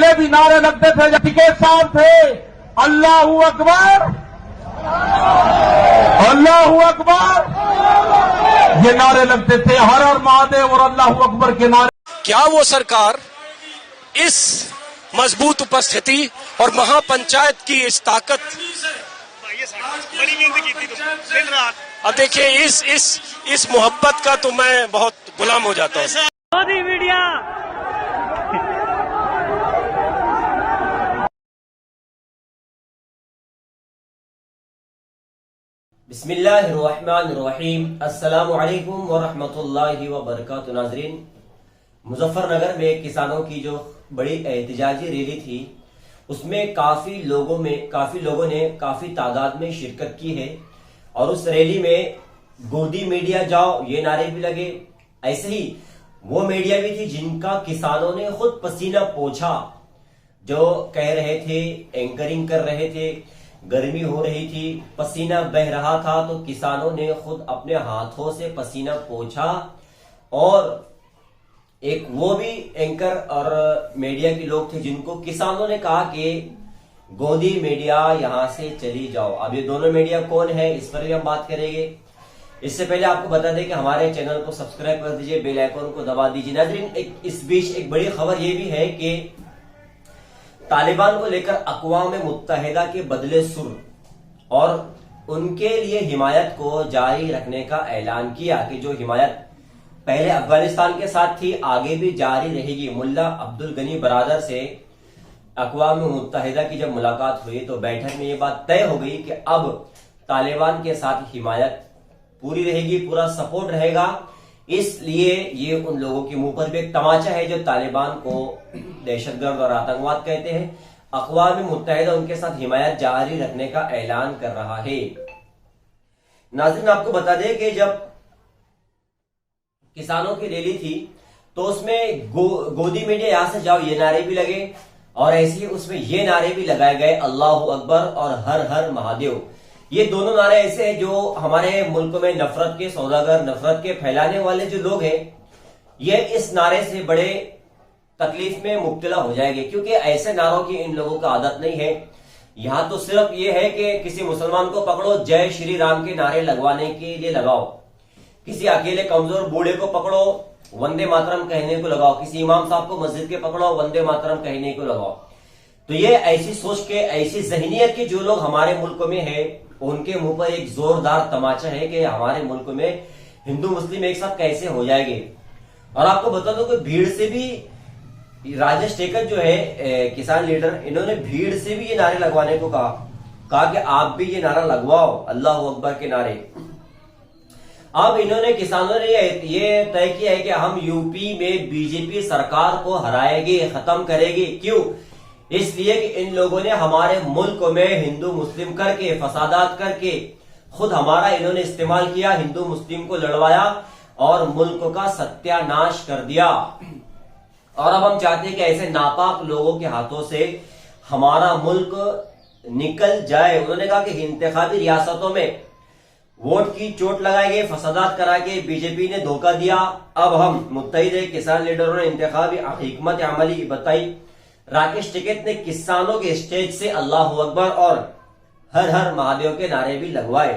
पहले भी नारे लगते थे जब टिकैत साहब थे, अल्लाहू अकबर, अल्लाहू अकबर, ये नारे लगते थे, हर हर महादेव और अल्लाहू अकबर के नारे। क्या वो सरकार इस मजबूत उपस्थिति और महापंचायत की इस ताकत, बड़ी मेहनत की थी दिन रात। अब देखिए इस मोहब्बत का तो मैं बहुत गुलाम हो जाता हूँ। मोदी मीडिया बिस्मिल्लाहिर्रहमानिर्रहीम। अस्सलामु अलैकुम वरहमतुल्लाहि वबरकातुहू। नाज़रीन, मुजफ्फरनगर में किसानों की जो बड़ी एहतजाजी रैली थी उसमें काफी लोगों ने काफी तादाद में शिरकत की है और उस रैली में गोदी मीडिया जाओ ये नारे भी लगे। ऐसे ही वो मीडिया भी थी जिनका किसानों ने खुद पसीना पोंछा, जो कह रहे थे, एंकरिंग कर रहे थे, गर्मी हो रही थी, पसीना बह रहा था तो किसानों ने खुद अपने हाथों से पसीना पोंछा। और एक वो भी एंकर और मीडिया के लोग थे जिनको किसानों ने कहा कि गोदी मीडिया यहां से चली जाओ। अब ये दोनों मीडिया कौन है इस पर भी हम बात करेंगे। इससे पहले आपको बता दें कि हमारे चैनल को सब्सक्राइब कर दीजिए, बेल आइकन को दबा दीजिए। नाज़रीन, इस बीच एक बड़ी खबर ये भी है कि तालिबान को लेकर अक़वाम मुत्तहिदा के बदले सुर और उनके लिए हिमायत को जारी रखने का ऐलान किया कि जो हिमायत पहले अफगानिस्तान के साथ थी आगे भी जारी रहेगी। मुल्ला अब्दुल गनी बरादर से अक़वाम मुत्तहिदा की जब मुलाकात हुई तो बैठक में ये बात तय हो गई कि अब तालिबान के साथ हिमायत पूरी रहेगी, पूरा सपोर्ट रहेगा। इसलिए ये उन लोगों के मुंह पर भी एक तमाचा है जो तालिबान को दहशतगर्द और आतंकवाद कहते हैं। अक़वाम मुत्तहिदा उनके साथ हिमायत जारी रखने का ऐलान कर रहा है। नाज़रीन, आपको बता दें कि जब किसानों की रैली थी तो उसमें गोदी मीडिया यहां से जाओ ये नारे भी लगे और ऐसे ही उसमें ये नारे भी लगाए गए, अल्लाहू अकबर और हर हर महादेव। ये दोनों नारे ऐसे हैं जो हमारे मुल्क में नफरत के सौदागर, नफरत के फैलाने वाले जो लोग हैं, ये इस नारे से बड़े तकलीफ में मुब्तला हो जाएंगे, क्योंकि ऐसे नारों की इन लोगों का आदत नहीं है। यहां तो सिर्फ ये है कि किसी मुसलमान को पकड़ो, जय श्री राम के नारे लगवाने के लिए लगाओ, किसी अकेले कमजोर बूढ़े को पकड़ो, वंदे मातरम कहने को लगाओ, किसी इमाम साहब को मस्जिद के पकड़ो, वंदे मातरम कहने को लगाओ। तो ये ऐसी सोच के, ऐसी जहनीयत के जो लोग हमारे मुल्क में है, उनके मुंह पर एक जोरदार तमाचा है कि हमारे मुल्क में हिंदू मुस्लिम एक साथ कैसे हो जाएंगे। और आपको बता दो कि भीड़ से भी राजेश टेकर जो है किसान लीडर, इन्होंने भीड़ से भी ये नारे लगवाने को कहा कि आप भी ये नारा लगवाओ, अल्लाह अकबर के नारे। अब इन्होंने, किसानों ने ये तय किया है कि हम यूपी में बीजेपी सरकार को हराएंगे, खत्म करेंगे। क्यों? इसलिए कि इन लोगों ने हमारे मुल्क में हिंदू मुस्लिम करके, फसादात करके, खुद हमारा इन्होंने इस्तेमाल किया, हिंदू मुस्लिम को लड़वाया और मुल्क का सत्यानाश कर दिया। और अब हम चाहते हैं कि ऐसे नापाक लोगों के हाथों से हमारा मुल्क निकल जाए। उन्होंने कहा कि इंतखाबी रियासतों में वोट की चोट लगाएंगे, फसादात करा के बीजेपी ने धोखा दिया। अब हम मुत्तहिदे किसान लीडरों ने इंतखाबी हिकमत अमली बताई। राकेश टिकैत ने किसानों के स्टेज से अल्लाहू अकबर और हर हर महादेव के नारे भी लगवाए।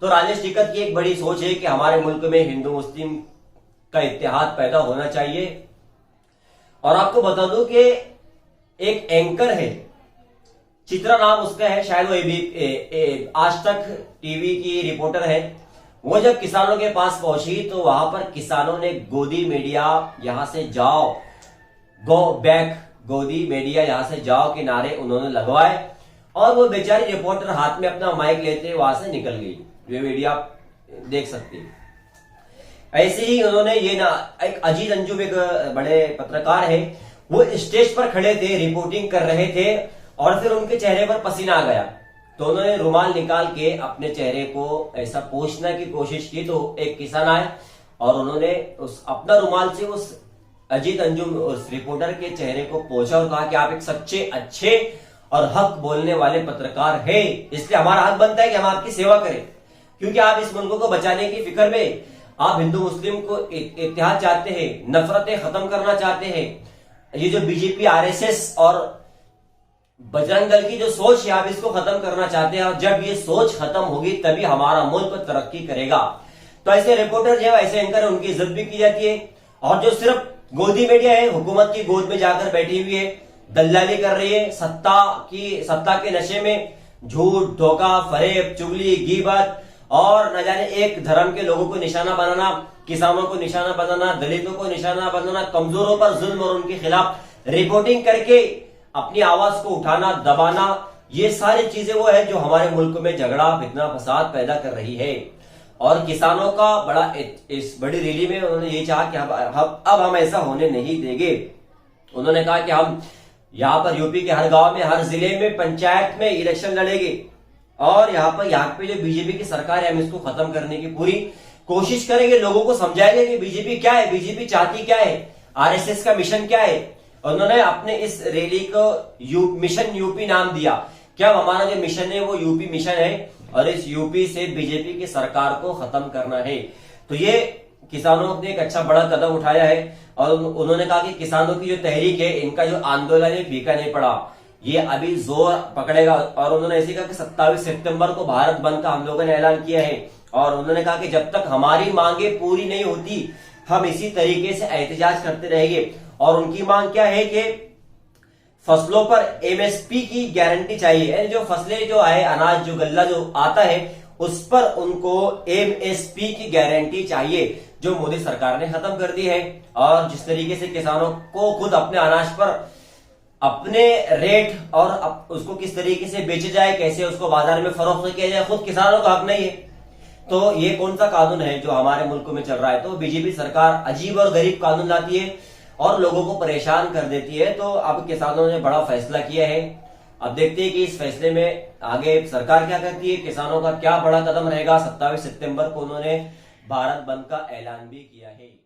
तो राजेश टिकैत की एक बड़ी सोच है कि हमारे मुल्क में हिंदू मुस्लिम का इत्तेहाद पैदा होना चाहिए। और आपको बता दूं कि एक एंकर है, चित्रा नाम उसका है, शायद वो आज तक टीवी की रिपोर्टर है। वो जब किसानों के पास पहुंची तो वहां पर किसानों ने गोदी मीडिया यहां से जाओ, गो बैक, गोदी मीडिया यहां से जाओ के नारे उन्होंने लगवाए। और वो बेचारी रिपोर्टर हाथ में अपना माइक लेते वहां से निकल गई। ये वीडियो आप देख सकते हैं। ऐसे ही उन्होंने एक अजीत अंजुम, एक बड़े पत्रकार है, वो स्टेज पर खड़े थे, रिपोर्टिंग कर रहे थे और फिर उनके चेहरे पर पसीना आ गया तो उन्होंने रुमाल निकाल के अपने चेहरे को ऐसा पोंछने की कोशिश की। तो एक किसान आए और उन्होंने अपना रुमाल से उस अजीत अंजुम, उस रिपोर्टर के चेहरे को पोंछा और कहा कि आप एक सच्चे, अच्छे और हक बोलने वाले पत्रकार हैं, इसलिए हमारा हक बनता है कि हम आपकी सेवा करें, क्योंकि आप इस मुल्क को बचाने की फिक्र में, आप हिंदू मुस्लिम को इत्तेहाद चाहते हैं, नफरतें खत्म करना चाहते हैं, ये जो बीजेपी, आरएसएस और बजरंग दल की जो सोच है, आप इसको खत्म करना चाहते हैं, और जब ये सोच खत्म होगी तभी हमारा मुल्क तरक्की करेगा। तो ऐसे रिपोर्टर जो है, ऐसे एंकर है, उनकी इज्जत भी की जाती है। और जो सिर्फ गोदी मीडिया है, हुकूमत की गोद में जाकर बैठी हुई है, दल्लाली कर रही है, सत्ता के नशे में झूठ, धोखा, फरेब, चुगली, गीबत और न जाने एक धर्म के लोगों को निशाना बनाना, किसानों को निशाना बनाना, दलितों को निशाना बनाना, कमजोरों पर जुल्म और उनके खिलाफ रिपोर्टिंग करके अपनी आवाज को उठाना, दबाना, ये सारी चीजें वो है जो हमारे मुल्क में झगड़ा, फितना, फसाद पैदा कर रही है। और किसानों का इस बड़ी रैली में उन्होंने ये कहा कि अब हम ऐसा होने नहीं देंगे। उन्होंने कहा कि हम यहाँ पर यूपी के हर गांव में, हर जिले में, पंचायत में इलेक्शन लड़ेंगे और यहाँ पे जो बीजेपी की सरकार है, हम इसको खत्म करने की पूरी कोशिश करेंगे। लोगों को समझाएंगे कि बीजेपी क्या है, बीजेपी चाहती क्या है, आरएसएस का मिशन क्या है। उन्होंने अपने इस रैली को मिशन यूपी नाम दिया। क्या हमारा जो मिशन है वो यूपी मिशन है और इस यूपी से बीजेपी की सरकार को खत्म करना है। तो ये किसानों ने एक अच्छा बड़ा कदम उठाया है और उन्होंने कहा कि किसानों की जो तहरीक है, इनका जो आंदोलन है, फीका नहीं पड़ा, ये अभी जोर पकड़ेगा। और उन्होंने ऐसे कहा कि 27 सितंबर को भारत बंद का हम लोगों ने ऐलान किया है और उन्होंने कहा कि जब तक हमारी मांगे पूरी नहीं होती, हम इसी तरीके से एहतजाज करते रहेंगे। और उनकी मांग क्या है कि फसलों पर एमएसपी की गारंटी चाहिए। जो फसलें जो है, अनाज जो गल्ला जो आता है, उस पर उनको एमएसपी की गारंटी चाहिए, जो मोदी सरकार ने खत्म कर दी है। और जिस तरीके से किसानों को खुद अपने अनाज पर अपने रेट और उसको किस तरीके से बेचे जाए, कैसे उसको बाजार में फरोख्त किया जाए, खुद किसानों का हक नहीं है। तो ये कौन सा कानून है जो हमारे मुल्क में चल रहा है? तो बीजेपी सरकार अजीब और गरीब कानून लाती है और लोगों को परेशान कर देती है। तो अब किसानों ने बड़ा फैसला किया है। अब देखते हैं कि इस फैसले में आगे सरकार क्या करती है, किसानों का क्या बड़ा कदम रहेगा। 27 सितंबर को उन्होंने भारत बंद का ऐलान भी किया है।